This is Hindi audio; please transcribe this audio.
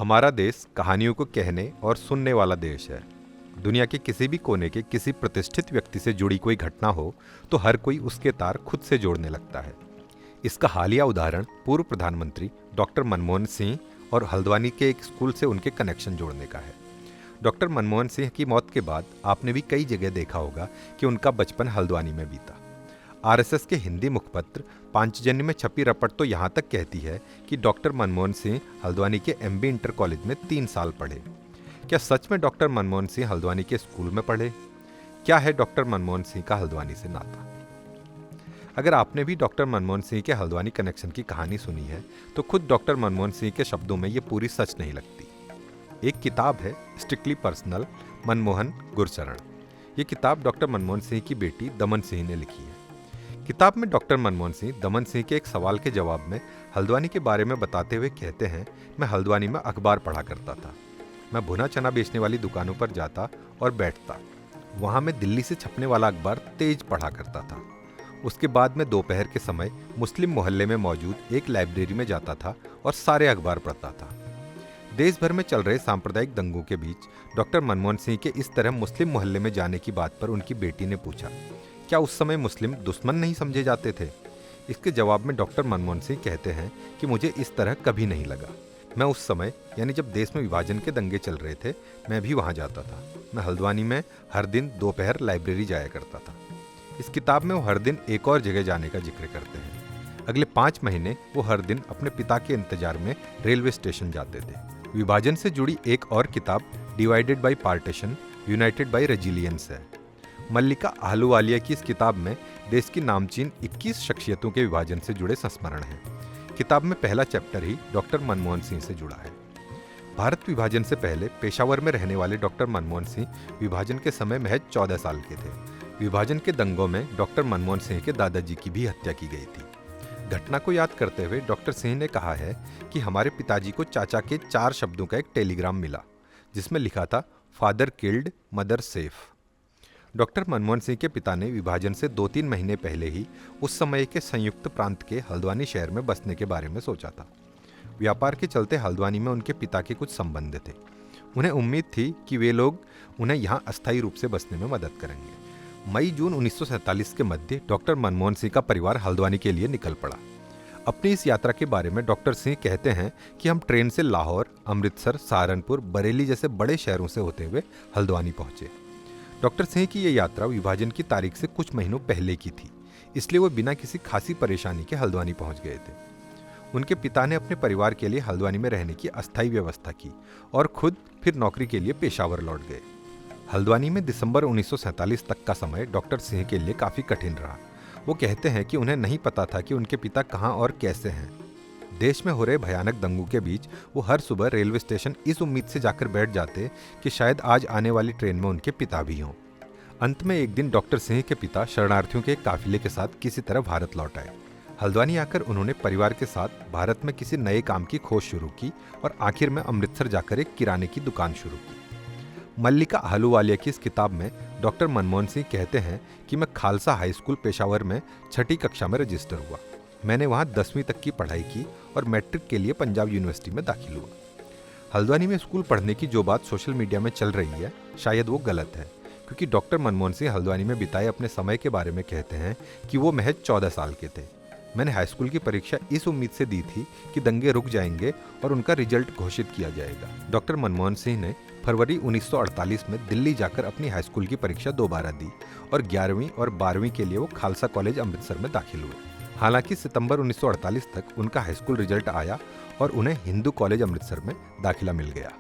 हमारा देश कहानियों को कहने और सुनने वाला देश है। दुनिया के किसी भी कोने के किसी प्रतिष्ठित व्यक्ति से जुड़ी कोई घटना हो तो हर कोई उसके तार खुद से जोड़ने लगता है। इसका हालिया उदाहरण पूर्व प्रधानमंत्री डॉक्टर मनमोहन सिंह और हल्द्वानी के एक स्कूल से उनके कनेक्शन जोड़ने का है। डॉक्टर मनमोहन सिंह की मौत के बाद आपने भी कई जगह देखा होगा कि उनका बचपन हल्द्वानी में बीता। आरएसएस के हिंदी मुखपत्र पांचजन्य में छपी रपट तो यहाँ तक कहती है कि डॉक्टर मनमोहन सिंह हल्द्वानी के एमबी इंटर कॉलेज में 3 साल पढ़े। क्या सच में डॉक्टर मनमोहन सिंह हल्द्वानी के स्कूल में पढ़े? क्या है डॉक्टर मनमोहन सिंह का हल्द्वानी से नाता? अगर आपने भी डॉक्टर मनमोहन सिंह के हल्द्वानी कनेक्शन की कहानी सुनी है तो खुद डॉक्टर मनमोहन सिंह के शब्दों में ये पूरी सच नहीं लगती। एक किताब है स्ट्रिक्टली पर्सनल, मनमोहन गुरचरण। ये किताब डॉक्टर मनमोहन सिंह की बेटी दमन सिंह ने लिखी है। किताब में डॉक्टर मनमोहन सिंह दमन सिंह के एक सवाल के जवाब में हल्द्वानी के बारे में बताते हुए कहते हैं, मैं हल्द्वानी में अखबार पढ़ा करता था। मैं भुना चना बेचने वाली दुकानों पर जाता और बैठता। वहाँ मैं दिल्ली से छपने वाला अखबार तेज पढ़ा करता था। उसके बाद मैं दोपहर के समय मुस्लिम मोहल्ले में मौजूद एक लाइब्रेरी में जाता था और सारे अखबार पढ़ता था। देश भर में चल रहे सांप्रदायिक दंगों के बीच डॉक्टर मनमोहन सिंह के इस तरह मुस्लिम मोहल्ले में जाने की बात पर उनकी बेटी ने पूछा, क्या उस समय मुस्लिम दुश्मन नहीं समझे जाते थे? इसके जवाब में डॉक्टर मनमोहन सिंह कहते हैं कि मुझे इस तरह कभी नहीं लगा। मैं उस समय यानी जब देश में विभाजन के दंगे चल रहे थे, मैं भी वहाँ जाता था। मैं हल्द्वानी में हर दिन दोपहर लाइब्रेरी जाया करता था। इस किताब में वो हर दिन एक और जगह जाने का जिक्र करते हैं। अगले 5 महीने वो हर दिन अपने पिता के इंतजार में रेलवे स्टेशन जाते थे। विभाजन से जुड़ी एक और किताब divided by partition, united by resilience है। मल्लिका आहलूवालिया की इस किताब में देश की नामचीन 21 शख्सियतों के विभाजन से जुड़े संस्मरण हैं। किताब में पहला चैप्टर ही डॉक्टर मनमोहन सिंह से जुड़ा है। भारत विभाजन से पहले पेशावर में रहने वाले डॉक्टर मनमोहन सिंह विभाजन के समय महज 14 साल के थे। विभाजन के दंगों में डॉक्टर मनमोहन सिंह के दादाजी की भी हत्या की गई थी। घटना को याद करते हुए डॉक्टर सिंह ने कहा है कि हमारे पिताजी को चाचा के 4 शब्दों का एक टेलीग्राम मिला, जिसमें लिखा था, father killed, mother safe. Doctor Manmohan Singh के पिता ने विभाजन से 2-3 महीने पहले ही उस समय के संयुक्त प्रांत के हल्द्वानी शहर में बसने के बारे में सोचा था। व्यापार के चलते हल्द्वानी में उनके पिता के कुछ संबंध थे। उन्हें उम्मीद थी कि वे लोग उन्हें यहाँ अस्थायी रूप से बसने में मदद करेंगे। मई-जून 1947 के मध्य डॉक्टर मनमोहन सिंह का परिवार हल्द्वानी के लिए निकल पड़ा। अपनी इस यात्रा के बारे में डॉक्टर सिंह कहते हैं कि हम ट्रेन से लाहौर, अमृतसर, सहारनपुर, बरेली जैसे बड़े शहरों से होते हुए हल्द्वानी पहुंचे। डॉक्टर सिंह की ये यात्रा विभाजन की तारीख से कुछ महीनों पहले की थी, इसलिए वो बिना किसी खासी परेशानी के हल्द्वानी पहुंच गए थे। उनके पिता ने अपने परिवार के लिए हल्द्वानी में रहने की अस्थायी व्यवस्था की और खुद फिर नौकरी के लिए पेशावर लौट गए। हल्द्वानी में दिसंबर 1947 तक का समय डॉक्टर सिंह के लिए काफ़ी कठिन रहा। वो कहते हैं कि उन्हें नहीं पता था कि उनके पिता कहाँ और कैसे हैं। देश में हो रहे भयानक दंगों के बीच वो हर सुबह रेलवे स्टेशन इस उम्मीद से जाकर बैठ जाते कि शायद आज आने वाली ट्रेन में उनके पिता भी हों। अंत में एक दिन डॉक्टर सिंह के पिता शरणार्थियों के एक काफिले के साथ किसी तरह भारत लौट आए। हल्द्वानी आकर उन्होंने परिवार के साथ भारत में किसी नए काम की खोज शुरू की और आखिर में अमृतसर जाकर एक किराने की दुकान शुरू की। मल्लिका आहलूवालिया की इस किताब में डॉक्टर मनमोहन सिंह कहते हैं कि मैं खालसा हाई स्कूल पेशावर में 6ठी कक्षा में रजिस्टर हुआ। मैंने वहाँ 10वीं तक की पढ़ाई की और मैट्रिक के लिए पंजाब यूनिवर्सिटी में दाखिल हुआ। हल्द्वानी में स्कूल पढ़ने की जो बात सोशल मीडिया में चल रही है, शायद वो गलत है, क्योंकि डॉक्टर मनमोहन सिंह हल्द्वानी में बिताए अपने समय के बारे में कहते हैं कि वो महज 14 साल के थे। मैंने हाई स्कूल की परीक्षा इस उम्मीद से दी थी कि दंगे रुक जाएंगे और उनका रिजल्ट घोषित किया जाएगा। डॉक्टर मनमोहन सिंह ने फरवरी 1948 में दिल्ली जाकर अपनी हाई स्कूल की परीक्षा दोबारा दी और 11वीं और 12वीं के लिए वो खालसा कॉलेज अमृतसर में दाखिल हुए। हालांकि सितंबर 1948 तक उनका हाई स्कूल रिजल्ट आया और उन्हें हिंदू कॉलेज अमृतसर में दाखिला मिल गया।